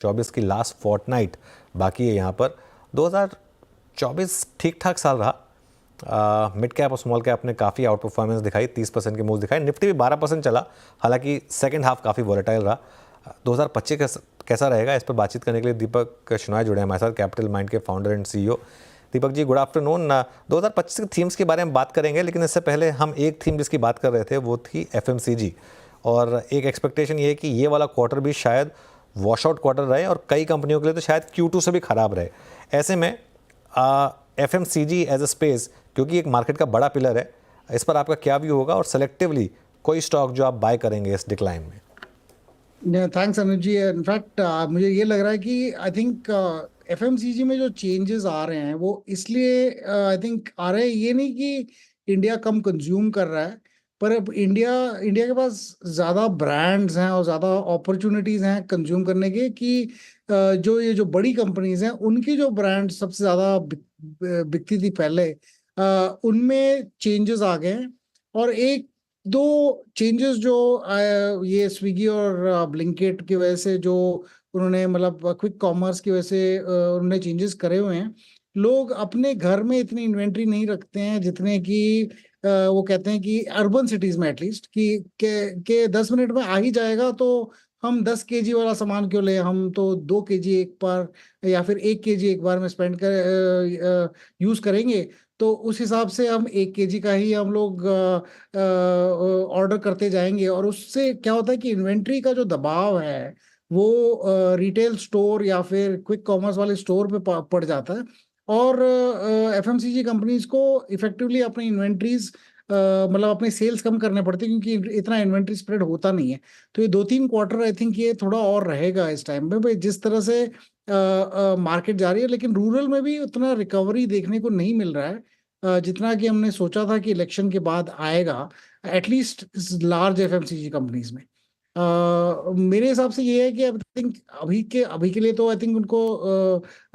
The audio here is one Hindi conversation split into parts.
2024 की लास्ट फोर्टनाइट बाकी है यहाँ पर। 2024 ठीक ठाक साल रहा। मिड कैप और स्मॉल कैप ने काफ़ी आउट परफॉर्मेंस दिखाई, 30% के मूव दिखाए। निफ्टी भी 12% चला, हालांकि सेकंड हाफ काफ़ी वॉलेटाइल रहा। 2025 कैसा रहेगा, इस पर बातचीत करने के लिए दीपक शनॉय जुड़े हैं हमारे साथ, कैपिटल माइंड के founder and CEO. Deepak ji, good afternoon. 2025 के थीम्स के बारे में बात करेंगे, लेकिन इससे पहले हम एक थीम जिसकी बात कर रहे थे वो थी एफएमसीजी, और एक एक्सपेक्टेशन ये है कि ये वाला क्वार्टर भी शायद वॉश आउट क्वार्टर रहे और कई कंपनियों के लिए तो शायद Q2 से भी खराब रहे। ऐसे में एफएमसीजी एज अ स्पेस, क्योंकि एक मार्केट का बड़ा पिलर है, इस पर आपका क्या व्यू होगा, और सेलेक्टिवली कोई स्टॉक जो आप बाय करेंगे इस डिक्लाइन में? थैंक्स अनुज जी। इनफैक्ट मुझे ये लग रहा है कि आई थिंक एफएमसीजी में जो चेंजेस आ रहे हैं वो इसलिए आई थिंक आ रहे हैं, ये नहीं कि इंडिया कम कंज्यूम कर रहा है, पर अब इंडिया इंडिया के पास ज़्यादा ब्रांड्स हैं और ज़्यादा अपॉर्चुनिटीज़ हैं कंज्यूम करने के, कि जो बड़ी कंपनीज हैं उनकी जो ब्रांड सबसे ज़्यादा बिकती थी पहले, उनमें चेंजेस आ गए हैं। और एक दो चेंजेस जो ये स्विगी और ब्लिंकिट की वजह से जो उन्होंने, मतलब क्विक कॉमर्स की वजह से उन्होंने चेंजेस करे हुए हैं। लोग अपने घर में इतनी इन्वेंट्री नहीं रखते हैं जितने कि वो कहते हैं कि अर्बन सिटीज में एटलीस्ट कि 10 मिनट में आ ही जाएगा, तो हम 10 kg वाला सामान क्यों ले, हम तो 2 kg एक बार या फिर 1 kg एक बार में स्पेंड कर यूज करेंगे। तो उस हिसाब से हम 1 kg का ही हम लोग ऑर्डर करते जाएंगे, और उससे क्या होता है कि इन्वेंट्री का जो दबाव है वो रिटेल स्टोर या फिर क्विक कॉमर्स वाले स्टोर पे पड़ जाता है। और एफएमसीजी कंपनीज को इफेक्टिवली अपनी इन्वेंट्रीज मतलब अपने सेल्स कम करने पड़ते हैं, क्योंकि इतना इन्वेंट्री स्प्रेड होता नहीं है। तो ये 2-3 क्वार्टर आई थिंक ये थोड़ा और रहेगा इस टाइम पे भाई, जिस तरह से मार्केट जा रही है। लेकिन रूरल में भी उतना रिकवरी देखने को नहीं मिल रहा है जितना कि हमने सोचा था कि इलेक्शन के बाद आएगा, एटलीस्ट लार्ज एफएमसीजी कंपनीज में। मेरे हिसाब से ये है कि आई थिंक अभी के लिए तो आई थिंक उनको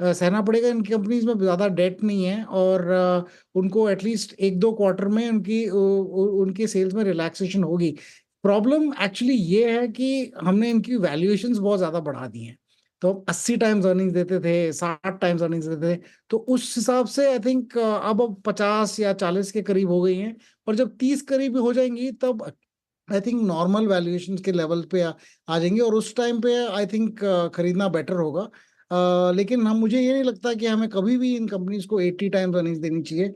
सहना पड़ेगा। इन कंपनीज में ज़्यादा डेट नहीं है, और उनको एटलीस्ट 1-2 क्वार्टर में उनकी सेल्स में रिलैक्सेशन होगी। प्रॉब्लम एक्चुअली ये है कि हमने इनकी वैल्यूएशंस बहुत ज़्यादा बढ़ा दी हैं। तो 80 टाइम्स अर्निंग्स देते थे, 60 टाइम्स अर्निंग्स देते थे, तो उस हिसाब से आई थिंक अब 50 या 40 के करीब हो गई हैं। और जब 30 करीब हो जाएंगी तब आई थिंक नॉर्मल वैल्यूएशन के लेवल पे आ जाएंगे, और उस टाइम पे आई थिंक खरीदना बेटर होगा। लेकिन हम मुझे ये नहीं लगता कि हमें कभी भी इन कंपनीज को 80 टाइम्स अर्निंग्स देनी चाहिए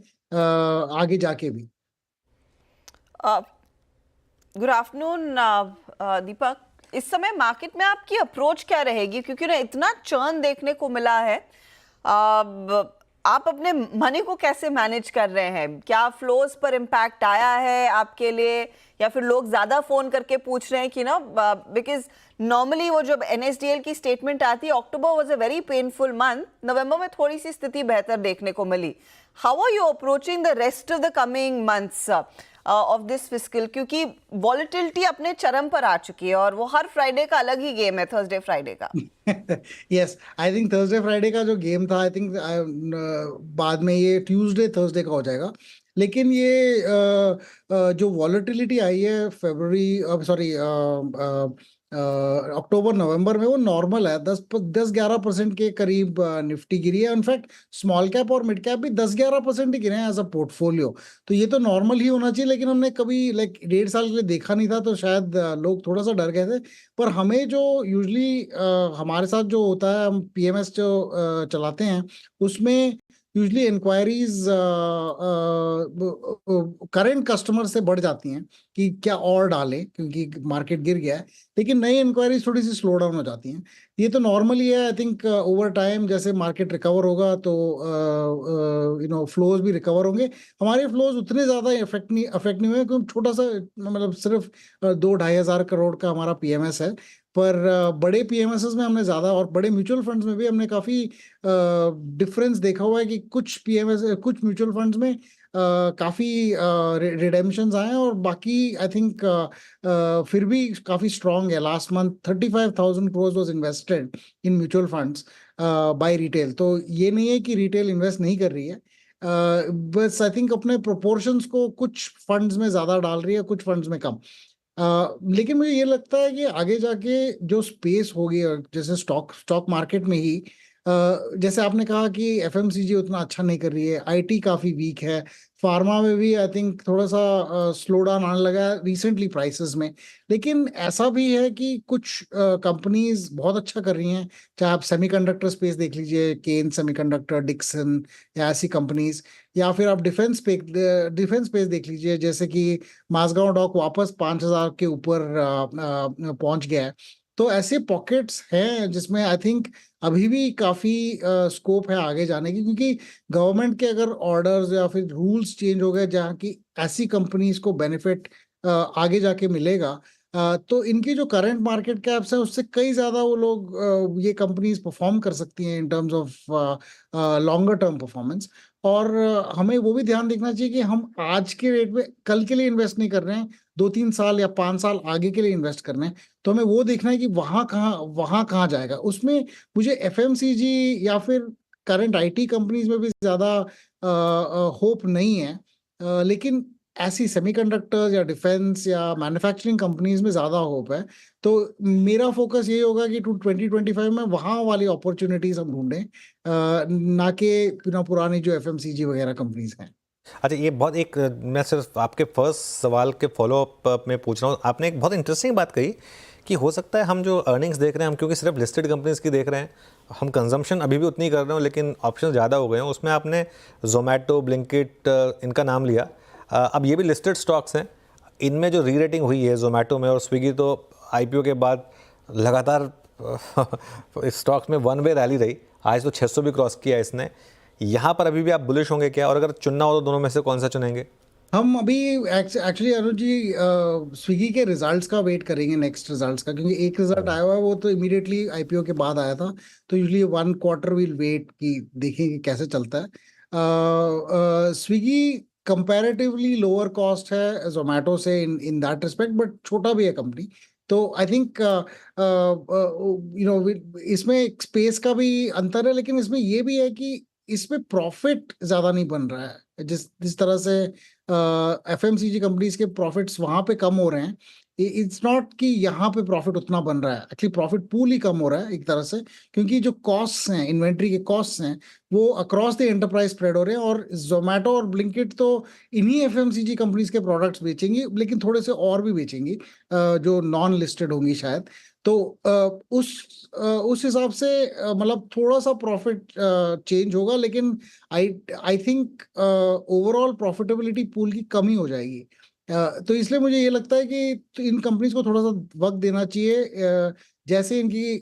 आगे जाके भी। गुड आफ्टरनून दीपक। इस समय मार्केट में आपकी अप्रोच क्या रहेगी, क्योंकि ना इतना चर्न देखने को मिला है। आप अपने मनी को कैसे मैनेज कर रहे हैं? क्या फ्लोज पर इम्पैक्ट आया है आपके लिए, या फिर लोग ज्यादा फोन करके पूछ रहे हैं कि ना, बिकॉज नॉर्मली वो जब एनएसडीएल की स्टेटमेंट आती है, October was a very painful month, नवंबर में थोड़ी सी स्थिति बेहतर देखने को मिली। How are you approaching the rest of the coming months of this fiscal, क्योंकि वॉलेटिलिटी अपने चरम पर आ चुकी है और वो हर फ्राइडे का अलग ही गेम है, थर्सडे फ्राइडे का। Yes, I think Thursday Friday का जो गेम था, आई थिंक बाद में ये ट्यूसडे थर्सडे का हो जाएगा। लेकिन ये जो वॉलेटिलिटी आई है फरवरी, सॉरी अक्टूबर नवंबर में, वो नॉर्मल है। 10-11% के करीब निफ्टी गिरी है। इनफैक्ट स्मॉल कैप और मिड कैप भी 10-11% ही गिरे हैं एज अ पोर्टफोलियो। तो ये तो नॉर्मल ही होना चाहिए, लेकिन हमने कभी लाइक 1.5 साल के लिए देखा नहीं था, तो शायद लोग थोड़ा सा डर गए थे। पर हमें जो यूजली हमारे साथ जो होता है, हम पीएमएस जो चलाते हैं, उसमें यूजली इंक्वायरीज करंट कस्टमर से बढ़ जाती हैं कि क्या और डालें, क्योंकि मार्केट गिर गया है। लेकिन नई इंक्वायरीज थोड़ी सी स्लो डाउन हो जाती हैं। ये तो नॉर्मली है। आई थिंक ओवर टाइम जैसे मार्केट रिकवर होगा तो फ्लोज भी रिकवर होंगे। हमारे फ्लोज उतने ज्यादा अफेक्ट नहीं हुए, क्योंकि छोटा सा, मतलब सिर्फ 2-2.5 हज़ार करोड़ का हमारा पीएमएस है। पर बड़े पीएमएस में हमने ज्यादा, और बड़े म्यूचुअल फंड्स में भी हमने काफी डिफरेंस देखा हुआ है कि कुछ म्यूचुअल फंड्स में काफी रिडेम्पशंस आए हैं, और बाकी आई थिंक फिर भी काफी स्ट्रांग है। Last month 35,000 crores was invested in mutual funds by retail. तो ये नहीं है कि रिटेल इन्वेस्ट नहीं कर रही है, बस आई थिंक अपने प्रोपोर्शंस को कुछ फंड्स में ज्यादा डाल रही है, कुछ फंड्स में कम। लेकिन मुझे ये लगता है कि आगे जाके जो स्पेस होगी, जैसे स्टॉक मार्केट में ही जैसे आपने कहा कि एफएमसीजी उतना अच्छा नहीं कर रही है, आईटी काफी वीक है, फार्मा में भी आई थिंक थोड़ा सा स्लो डाउन आने लगा है रिसेंटली प्राइसेस में। लेकिन ऐसा भी है कि कुछ कंपनीज बहुत अच्छा कर रही हैं, चाहे आप सेमीकंडक्टर स्पेस देख लीजिए, केन सेमीकंडक्टर, डिक्सन या ऐसी कंपनीज, या फिर आप डिफेंस स्पेस देख लीजिए, जैसे कि माजगांव डॉक वापस 5,000 के ऊपर पहुंच गया है। तो ऐसे पॉकेट्स हैं जिसमें आई थिंक अभी भी काफी स्कोप है आगे जाने की, क्योंकि गवर्नमेंट के अगर ऑर्डर्स या फिर रूल्स चेंज हो गए जहाँ की ऐसी कंपनीज को बेनिफिट आगे जाके मिलेगा, तो इनकी जो करंट मार्केट कैप्स है उससे कई ज्यादा वो लोग ये कंपनीज परफॉर्म कर सकती हैं इन terms of longer term performance. और हमें वो भी ध्यान देखना चाहिए कि हम आज के रेट में कल के लिए इन्वेस्ट नहीं कर रहे हैं, 2-3 साल या 5 साल आगे के लिए इन्वेस्ट कर रहे हैं। तो हमें वो देखना है कि वहां कहाँ जाएगा। उसमें मुझे एफएमसीजी या फिर करंट आईटी कंपनीज में भी ज्यादा होप नहीं है, लेकिन ऐसी सेमीकंडक्टर्स या डिफेंस या मैन्युफैक्चरिंग कंपनीज में ज्यादा होप है। तो मेरा फोकस ये होगा कि 2025 में वहां वाली अपॉर्चुनिटीज हम ढूंढें, ना कि पुरानी जो एफएमसीजी वगैरह कंपनीज हैं। अच्छा, ये बहुत एक मैं सिर्फ आपके फर्स्ट सवाल के फॉलो अप में पूछ रहा हूँ। आपने एक बहुत इंटरेस्टिंग बात कही कि हो सकता है हम जो अर्निंग्स देख रहे हैं, हम क्योंकि सिर्फ लिस्टेड कंपनीज की देख रहे हैं, हम कंजम्पशन अभी भी उतनी कर रहे हो लेकिन ऑप्शन ज़्यादा हो गए हैं। उसमें आपने जोमेटो, ब्लिंकिट इनका नाम लिया। अब ये भी लिस्टेड स्टॉक्स हैं, इनमें जो री रेटिंग हुई है जोमेटो में और स्विगी, तो आईपीओ के बाद लगातार स्टॉक्स में वन वे रैली रही। आज तो 600 भी क्रॉस किया इसने। यहाँ पर अभी भी आप बुलिश होंगे क्या, और अगर चुनना हो तो दोनों में से कौन सा चुनेंगे? हम अभी एक्चुअली अनुज जी स्विगी के रिजल्ट्स का वेट करेंगे, नेक्स्ट रिजल्ट्स का, क्योंकि एक रिजल्ट आया हुआ है वो तो इमीडिएटली आईपीओ के बाद आया था। तो यूजुअली 1 क्वार्टर विल वेट कि देखेंगे कैसे चलता है। स्विगी कंपैरेटिवली लोअर कॉस्ट है जोमेटो से इन दैट रिस्पेक्ट, बट छोटा भी है कंपनी। तो आई थिंक इसमें एक स्पेस का भी अंतर है, लेकिन इसमें ये भी है कि इसमें प्रॉफिट ज्यादा नहीं बन रहा है। जिस जिस तरह से एफएमसीजी कंपनीज के प्रॉफिट्स वहां पे कम हो रहे हैं, इट्स नॉट कि यहाँ पे प्रॉफिट उतना बन रहा है, एक्चुअली प्रॉफिट पूल ही कम हो रहा है एक तरह से, क्योंकि जो कॉस्ट्स हैं, इन्वेंट्री के कॉस्ट्स हैं, वो अक्रॉस द एंटरप्राइज स्प्रेड हो रहे हैं। और जोमेटो और ब्लिंकिट तो इन्हीं एफएमसीजी कंपनीज के प्रोडक्ट्स बेचेंगी, लेकिन थोड़े से और भी बेचेंगी जो नॉन लिस्टेड होंगी शायद। तो उस हिसाब से मतलब थोड़ा सा प्रॉफिट चेंज होगा, लेकिन I I think overall profitability pool की कमी हो जाएगी। तो इसलिए मुझे ये लगता है कि तो इन कंपनीज को थोड़ा सा वक्त देना चाहिए। जैसे इनकी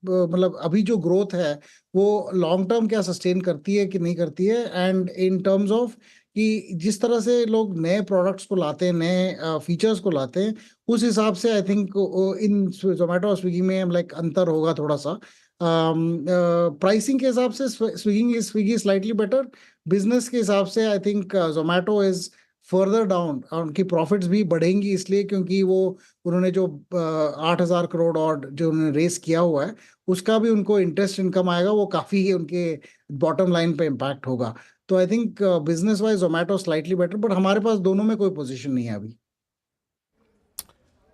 मतलब अभी जो ग्रोथ है वो लॉन्ग टर्म क्या सस्टेन करती है कि नहीं करती है, एंड इन टर्म्स ऑफ कि जिस तरह से लोग नए प्रोडक्ट्स को लाते हैं, नए फीचर्स को लाते हैं, उस हिसाब से आई थिंक इन जोमेटो और स्विगी में लाइक अंतर होगा थोड़ा सा। प्राइसिंग के हिसाब से स्विगी स्लाइटली बेटर, बिजनेस के हिसाब से I think Zomato is further down, और उनकी प्रॉफिट्स भी बढ़ेंगी इसलिए क्योंकि वो उन्होंने जो 8,000 करोड़ और जो उन्होंने रेस किया हुआ है उसका भी उनको इंटरेस्ट इनकम आएगा, वो काफी उनके बॉटम लाइन पे इम्पैक्ट होगा। तो I think business wise Zomato slightly better, but हमारे पास दोनों में कोई पोजीशन नहीं है अभी।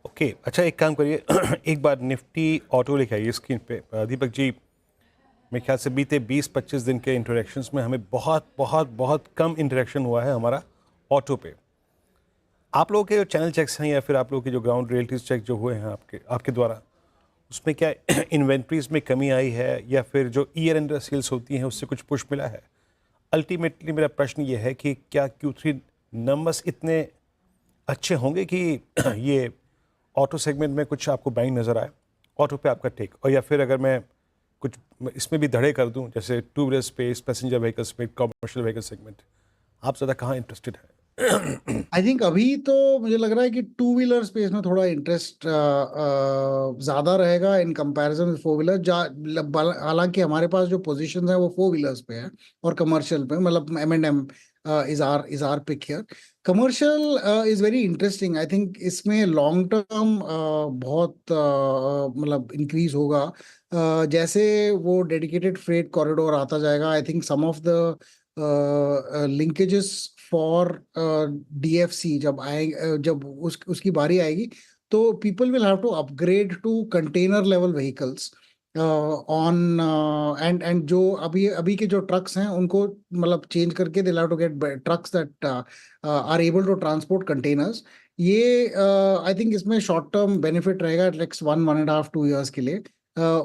ओके, अच्छा एक काम करिए एक बार निफ्टी ऑटो लिखा है स्क्रीन पे। दीपक जी, मेरे ख्याल से बीते 20-25 दिन के इंटरेक्शंस में हमें बहुत बहुत बहुत कम इंटरेक्शन हुआ है हमारा ऑटो पे। आप लोगों के जो चैनल चेक्स हैं या फिर आप लोगों के जो ग्राउंड रियलिटीज चेक जो हुए हैं आपके द्वारा, उसमें क्या इन्वेंट्रीज में कमी आई है या फिर जो ईयर एंड सेल्स होती हैं उससे कुछ पुश मिला है? अल्टीमेटली मेरा प्रश्न ये है कि क्या Q3 नंबर्स इतने अच्छे होंगे कि ये ऑटो सेगमेंट में कुछ आपको बाइंग नज़र आए? ऑटो पे आपका टेक, और या फिर अगर मैं कुछ इसमें भी धड़े कर दूं, जैसे two wheeler space, passenger vehicle space, commercial vehicle segment, आप ज़्यादा कहाँ इंटरेस्टेड है? आई थिंक अभी तो मुझे लग रहा है कि टू व्हीलर स्पेस में थोड़ा इंटरेस्ट ज्यादा रहेगा in comparison with four wheeler. हालांकि हमारे पास जो पोजीशंस हैं वो फोर व्हीलर्स पे है और कमर्शियल पे, मतलब M&M is our pick here. Commercial is very interesting. I think इसमें लॉन्ग टर्म बहुत मतलब इंक्रीज होगा जैसे वो डेडिकेटेड फ्रेट कॉरिडोर आता जाएगा। I think some of the linkages for DFC जब उसकी बारी आएगी, तो people will have to upgrade to container level vehicles on and जो अभी के जो ट्रक्स हैं उनको मतलब चेंज करके they have to get trucks that are able to transport containers. ये आई थिंक इसमें शॉर्ट टर्म बेनिफिट रहेगा नेक्स्ट 1.5-2 years के लिए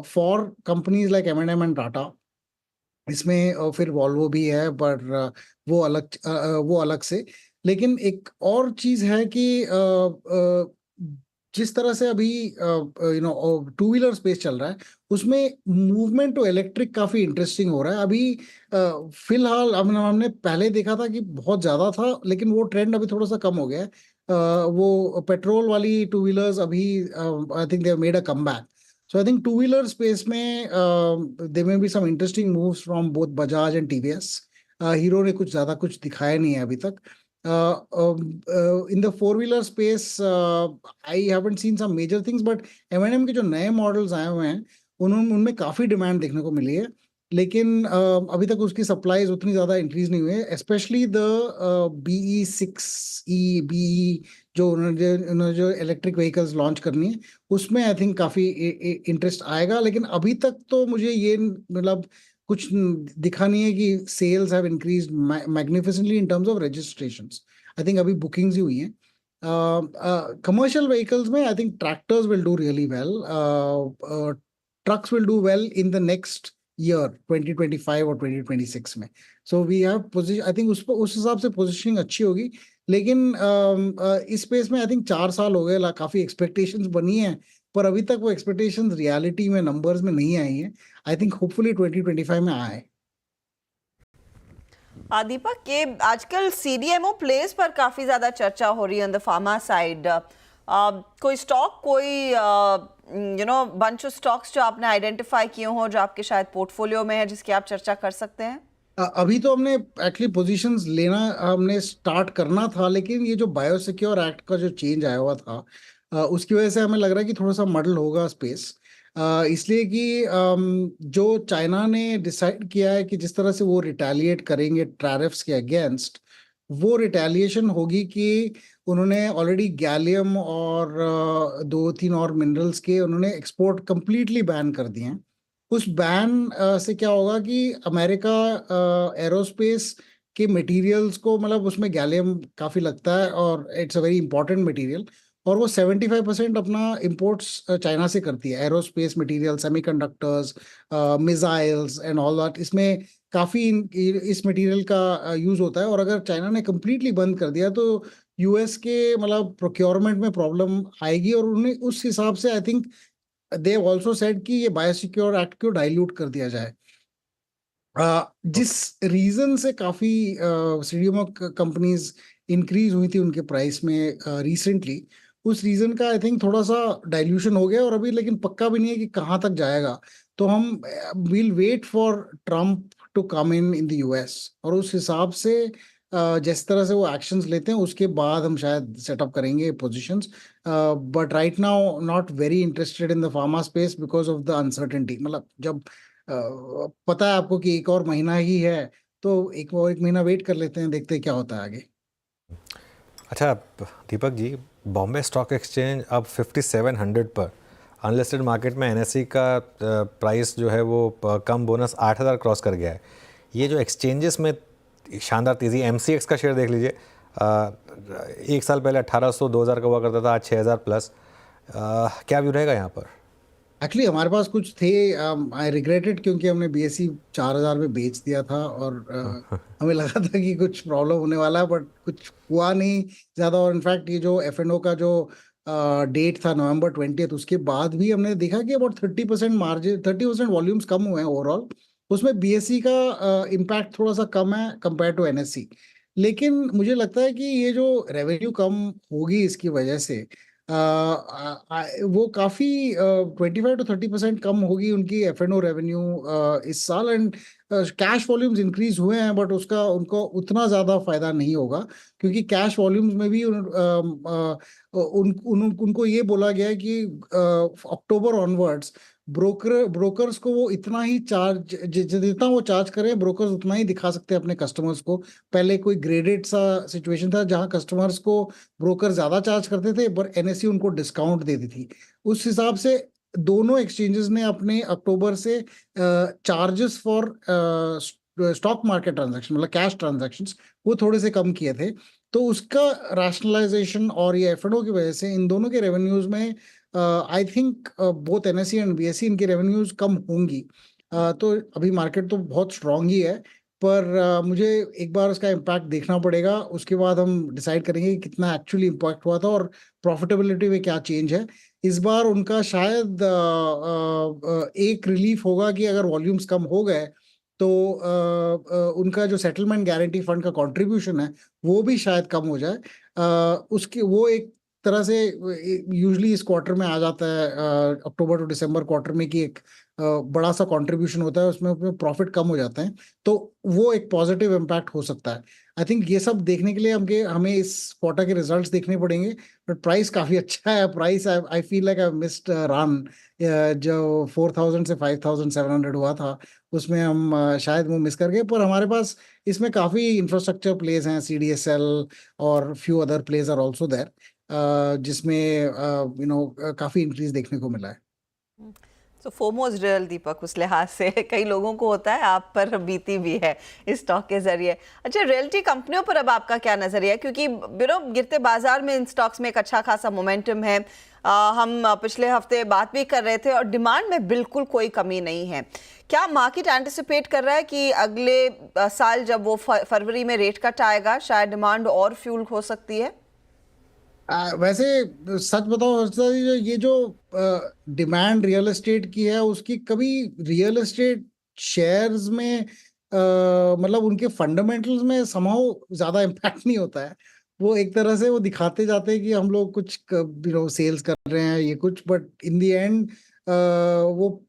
for companies like M&M and Tata. इसमें फिर वॉल्वो भी है, पर वो अलग से। लेकिन एक और चीज है कि जिस तरह से अभी टू व्हीलर स्पेस चल रहा है, उसमें मूवमेंट टू इलेक्ट्रिक काफी इंटरेस्टिंग हो रहा है अभी। फिलहाल हमने पहले देखा था कि बहुत ज्यादा था, लेकिन वो ट्रेंड अभी थोड़ा सा कम हो गया है। वो पेट्रोल वाली टू व्हीलर्स अभी I think they have made a comeback. So I think two-wheeler space में there may be some interesting moves from both Bajaj and TVS. Hero ने कुछ दिखाया नहीं है अभी तक। In the four-wheeler space, I haven't seen some major things, but M&M के जो नए मॉडल्स आए हुए हैं उनमें काफी डिमांड देखने को मिली है, लेकिन अभी तक उसकी सप्लाईज उतनी ज्यादा इंक्रीज नहीं हुई है। स्पेशली द BE6E BE उन्होंने जो इलेक्ट्रिक व्हीकल्स लॉन्च करनी है, उसमें आई थिंक काफी इंटरेस्ट आएगा। लेकिन अभी तक तो मुझे ये मतलब कुछ दिखा नहीं है कि sales have increased magnificently in terms of registrations. I think अभी बुकिंग्स ही हुई हैं। कमर्शियल व्हीकल्स में I think tractors will do really well, trucks will do well in the next year 2025 और 2026 में। So we have position, I think उस हिसाब से पोजीशनिंग अच्छी होगी। लेकिन इस स्पेस में आई थिंक 4 साल हो गए, काफी एक्सपेक्टेशंस बनी हैं, पर अभी तक वो एक्सपेक्टेशंस रियलिटी में नंबर्स में नहीं आई हैं। आई थिंक होपफुली 2025 में आए। दीपक, के आजकल CDMO प्लेस पर काफी ज्यादा चर्चा हो रही है ऑन द फार्मा साइड। कोई स्टॉक, कोई बंच ऑफ स्टॉक्स जो आपने आइडेंटिफाई किए हो, जो आपके शायद पोर्टफोलियो में है, जिसकी आप चर्चा कर सकते हैं? अभी तो हमने एक्चुअली पोजीशंस लेना हमने स्टार्ट करना था, लेकिन ये जो बायोसिक्योर एक्ट का जो चेंज आया हुआ था उसकी वजह से हमें लग रहा है कि थोड़ा सा मडल होगा स्पेस। इसलिए कि जो चाइना ने डिसाइड किया है कि जिस तरह से वो रिटेलिएट करेंगे टैरिफ्स के अगेंस्ट, वो रिटेलिएशन होगी कि उन्होंने ऑलरेडी गैलियम और 2-3 और मिनरल्स के उन्होंने एक्सपोर्ट कंप्लीटली बैन कर दिए हैं। उस बैन से क्या होगा कि अमेरिका एरोस्पेस के मटेरियल्स को, मतलब उसमें गैलियम काफ़ी लगता है और it's a very important material, और वो 75% अपना इंपोर्ट्स चाइना से करती है। Aerospace material, semiconductors, missiles and all that, इसमें काफ़ी इस मटेरियल का यूज़ होता है। और अगर चाइना ने कम्प्लीटली बंद कर दिया तो US के मतलब प्रोक्योरमेंट में प्रॉब्लम आएगी, और उन्हें उस हिसाब से I think they also said कि ये बायोसिक्योर एक्ट को डाइल्यूट कर दिया जाए। जिस रीजन से काफी CDMO कंपनीज इंक्रीज हुई थी उनके प्राइस में रिसेंटली, उस रीजन का आई थिंक थोड़ा सा डाइल्यूशन हो गया, और अभी लेकिन पक्का भी नहीं है कि कहाँ तक जाएगा। तो हम will wait for Trump to come in the US, और उस हिसाब से जिस तरह से वो एक्शंस लेते हैं उसके बाद हम शायद सेटअप करेंगे positions. But right now not very interested in the pharma space because of the uncertainty. मतलब जब पता है आपको कि एक और महीना ही है, तो एक महीना वेट कर लेते हैं, देखते हैं क्या होता है आगे। अच्छा दीपक जी, बॉम्बे स्टॉक एक्सचेंज अब 5700 पर, अनलिस्टेड मार्केट में NSE का प्राइस जो है वो कम बोनस 8000 क्रॉस कर गया है। ये जो एक्सचेंजेस में शानदार तेज़ी, MCX का शेयर देख लीजिए, 1 साल पहले 1800 2000 का हुआ करता था, आज 6000 प्लस। क्या व्यू रहेगा यहाँ पर? एक्चुअली हमारे पास कुछ थे, आई रिग्रेटेड, क्योंकि हमने BSE 4000 में बेच दिया था, और हमें लगा था कि कुछ प्रॉब्लम होने वाला है, बट कुछ हुआ नहीं ज़्यादा। और इनफैक्ट ये जो F&O का जो डेट था November 20th, उसके बाद भी हमने देखा कि अबाउट 30% मार्जिन, 30% वॉल्यूम्स कम हुए हैं ओवरऑल। उसमें BSE का इम्पैक्ट थोड़ा सा कम है कंपेयर टू NSE। लेकिन मुझे लगता है कि ये जो रेवेन्यू कम होगी इसकी वजह से वो काफ़ी 25-30% कम होगी उनकी F&O रेवेन्यू इस साल। एंड कैश वॉल्यूम्स इंक्रीज हुए हैं, बट उसका उनको उतना ज़्यादा फायदा नहीं होगा, क्योंकि कैश वॉल्यूम्स में भी उनको ये बोला गया है कि अक्टूबर ऑनवर्ड्स ब्रोकर्स को वो इतना ही चार्ज, जितना वो चार्ज करें ब्रोकर्स उतना ही दिखा सकते हैं अपने कस्टमर्स को। पहले कोई ग्रेडेड सा सिचुएशन था जहां कस्टमर्स को ब्रोकर ज्यादा चार्ज करते थे पर एनएससी उनको डिस्काउंट देती थी। उस हिसाब से दोनों एक्सचेंजेस ने अपने अक्टूबर से charges for stock market transaction मतलब कैश ट्रांजैक्शंस वो थोड़े से कम किए थे। तो उसका रैशनलाइजेशन और ये एफएनओ की वजह से इन दोनों के रेवेन्यूज में I think both NSC and BSc इनकी रेवेन्यूज कम होंगी। तो अभी मार्केट तो बहुत स्ट्रांग ही है पर मुझे एक बार उसका इम्पैक्ट देखना पड़ेगा, उसके बाद हम डिसाइड करेंगे कि कितना एक्चुअली इम्पैक्ट हुआ था और प्रॉफिटेबिलिटी में क्या चेंज है। इस बार उनका शायद एक रिलीफ होगा कि अगर वॉल्यूम्स कम हो गए तो उनका जो सेटलमेंट गारंटी फंड का कंट्रीब्यूशन है वो भी शायद कम हो जाए। उसकी वो एक तरह से यूजुअली इस क्वार्टर में आ जाता है, अक्टूबर टू दिसंबर क्वार्टर में, कि एक बड़ा सा कंट्रीब्यूशन होता है, उसमें प्रॉफिट कम हो जाते हैं, तो वो एक पॉजिटिव इम्पैक्ट हो सकता है। आई थिंक ये सब देखने के लिए हमें इस क्वार्टर के रिजल्ट्स देखने पड़ेंगे। बट प्राइस काफी अच्छा है। Price I feel like I missed run. जो 4000 से 5700 हुआ था उसमें हम शायद वो मिस कर गए, पर हमारे पास इसमें काफी इंफ्रास्ट्रक्चर प्लेस हैं, सीडीएसएल और few other places are also there, जिसमें काफी इंक्रीज देखने को मिला है। तो फोमो इज रियल दीपक, उस लिहाज से कई लोगों को होता है, आप पर बीती भी है इस स्टॉक के जरिए। अच्छा, रियल्टी कंपनियों पर अब आपका क्या नजरिया है, क्योंकि गिरते बाजार में इन स्टॉक्स में एक अच्छा खासा मोमेंटम है। हम पिछले हफ्ते बात भी कर रहे थे और डिमांड में बिल्कुल कोई कमी नहीं है। क्या मार्केट एंटिसिपेट कर रहा है कि अगले साल जब वो फरवरी में रेट कट आएगा शायद डिमांड और फ्यूल हो सकती है? वैसे सच बताओ हर्षदा जी, ये जो डिमांड रियल एस्टेट की है उसकी कभी रियल एस्टेट शेयर्स में मतलब उनके फंडामेंटल्स में समहाउ ज्यादा इम्पैक्ट नहीं होता है। वो एक तरह से वो दिखाते जाते हैं कि हम लोग कुछ सेल्स कर रहे हैं ये कुछ, बट इन द एंड वो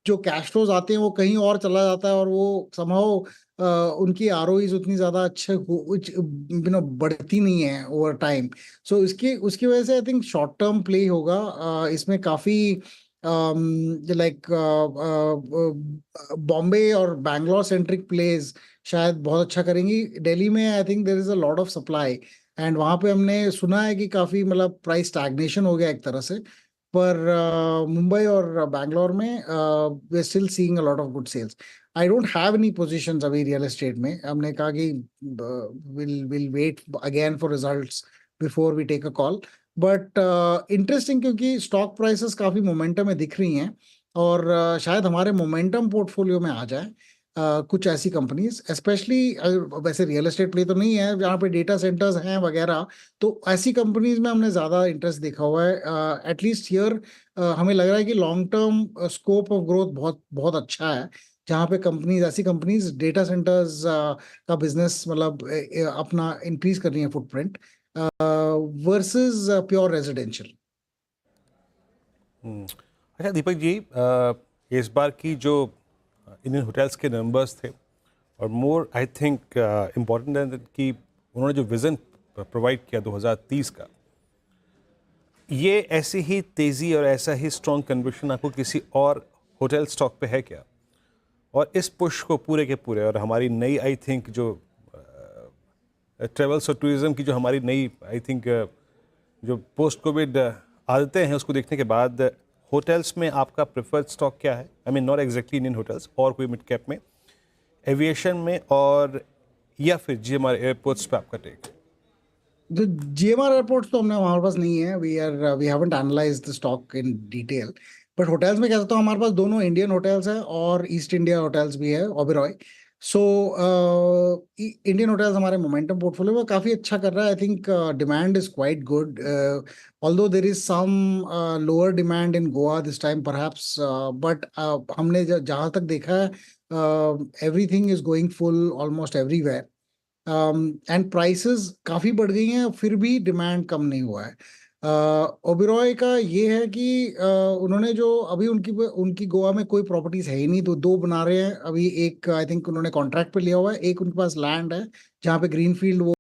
जो कैश फ्लोज आते हैं वो कहीं और चला जाता है और वो समहाउ उनकी आरओईज उतनी ज्यादा अच्छे बढ़ती नहीं है ओवर टाइम। सो इसकी उसकी वजह से I think short term play होगा। इसमें काफी लाइक बॉम्बे और बैंगलोर सेंट्रिक प्लेज शायद बहुत अच्छा करेंगी। दिल्ली में I think there is a lot of supply and वहां पे हमने सुना है कि काफी मतलब प्राइस स्टैग्नेशन हो गया एक तरह से। पर मुंबई और बैंगलोर में we are still seeing a lot of good sales. I don't have any positions अभी रियल एस्टेट में। हमने कहा कि will wait again for results before we take a call. But interesting, क्योंकि स्टॉक प्राइसेस काफी मोमेंटम में दिख रही हैं और शायद हमारे मोमेंटम पोर्टफोलियो में आ जाए कुछ ऐसी कंपनीज, स्पेशली वैसे रियल एस्टेट प्ले तो नहीं है जहाँ पे डेटा सेंटर्स हैं वगैरह, तो ऐसी कंपनीज में हमने ज्यादा इंटरेस्ट देखा हुआ है। एटलीस्ट हियर हमें लग रहा है कि long term scope of growth बहुत बहुत अच्छा है, जहाँ पे कंपनीज ऐसी कंपनीज डेटा सेंटर्स का बिजनेस मतलब अपना इंक्रीज कर रही है फुटप्रिंट वर्सेस प्योर रेजिडेंशियल। अच्छा दीपक जी, इस बार की जो इंडियन होटल्स के नंबर्स थे और मोर आई थिंक इम्पॉर्टेंट है कि उन्होंने जो विज़न प्रोवाइड किया 2030 का, ये ऐसी ही तेज़ी और ऐसा ही स्ट्रॉन्ग कन्विक्शन आपको किसी और होटल स्टॉक पे है क्या? और इस पुश को पूरे के पूरे और हमारी नई आई थिंक जो ट्रेवल्स और टूरिज़्म की जो हमारी नई आई थिंक जो पोस्ट कोविड आदतें हैं उसको देखने के बाद होटल्स में आपका प्रेफर्ड स्टॉक क्या है? I mean not exactly Indian hotels, और कोई मिड कैप में, एविएशन में, और या फिर जीएमआर एयरपोर्ट्स पे आपका टेक? जो जीएमआर एयरपोर्ट्स तो हमने हमारे पास नहीं है। We haven't analysed the stock in detail. But hotels में कह सकता हूँ हमारे पास दोनों इंडियन होटल्स हैं और ईस्ट इंडिया होटल्स भी है, ओबेरॉय। सो इंडियन होटल्स हमारे मोमेंटम पोर्टफोलियो में काफी अच्छा कर रहा है। I think demand is quite good, although there is some lower demand in Goa this time perhaps, but हमने जहाँ तक देखा है everything is going full almost everywhere and prices काफी बढ़ गई हैं, फिर भी डिमांड कम नहीं हुआ है। ओबेरॉय का ये है कि उन्होंने जो अभी उनकी गोवा में कोई प्रॉपर्टीज है ही नहीं, तो दो बना रहे हैं अभी। एक आई थिंक उन्होंने कॉन्ट्रैक्ट पे लिया हुआ है, एक उनके पास लैंड है जहाँ पे ग्रीनफील्ड वो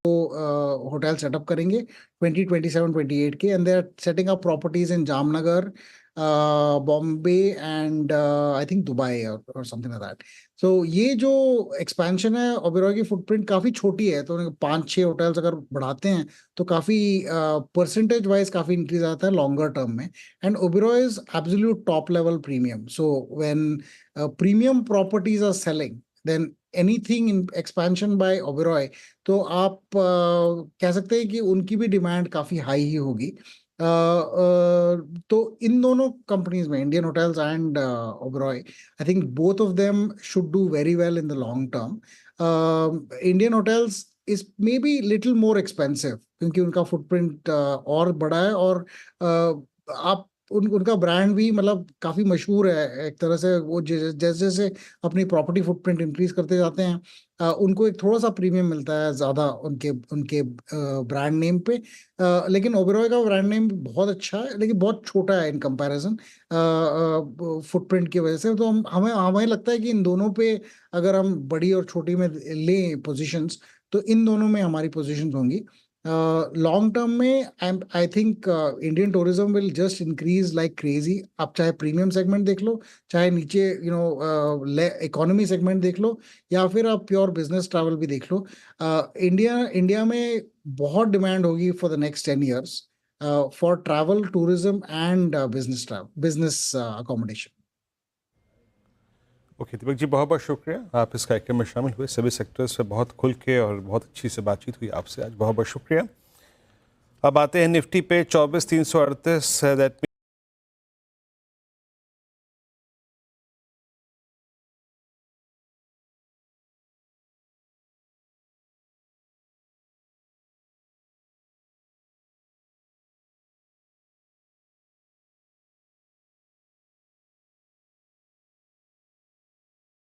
होटल सेटअप करेंगे 2027-28 के। And they are setting up properties in Jamnagar Bombay and I think Dubai और समथिंग लाइक दैट. सो ये जो एक्सपेंशन है, ओबेरॉय की फुटप्रिंट काफी छोटी है, तो 5-6 होटल्स अगर बढ़ाते हैं तो काफी परसेंटेज वाइज काफी इंक्रीज आता है लॉन्गर टर्म में. And Oberoi is absolute top level premium. So when premium properties are selling, then anything in expansion by Oberoi, तो आप कह सकते हैं कि उनकी भी डिमांड काफी हाई ही होगी. तो इन दोनों कंपनीज में, Indian hotels and Oberoi, I think both of them should do very well in the long term. Indian hotels is may be little more expensive क्योंकि उनका फुटप्रिंट और बड़ा है, और आप उनका ब्रांड भी मतलब काफी मशहूर है एक तरह से. वो जैसे जैसे अपनी प्रॉपर्टी फुटप्रिंट इंक्रीज करते जाते हैं, उनको एक थोड़ा सा प्रीमियम मिलता है ज्यादा उनके उनके ब्रांड नेम पे. लेकिन ओबेरॉय का ब्रांड नेम बहुत अच्छा है, लेकिन बहुत छोटा है इन कंपैरिजन फुटप्रिंट की वजह से. तो हमें हमें लगता है कि इन दोनों पे अगर हम बड़ी और छोटी में लें पोजीशंस, तो इन दोनों में हमारी पोजीशंस होंगी. लॉन्ग टर्म में I think Indian tourism will just increase like crazy. आप चाहे प्रीमियम सेगमेंट देख लो, चाहे नीचे इकोनॉमी सेगमेंट देख लो, या फिर आप प्योर बिजनेस ट्रैवल भी देख लो. इंडिया में बहुत डिमांड होगी for the next 10 years for travel, tourism and business accommodation. Okay Deepak ji, बहुत बहुत शुक्रिया, आप इस कार्यक्रम में शामिल हुए. सभी सेक्टर्स पे बहुत खुल के और बहुत अच्छी से बातचीत हुई आपसे आज. बहुत बहुत शुक्रिया. अब आते हैं निफ्टी पे 24,338. दैट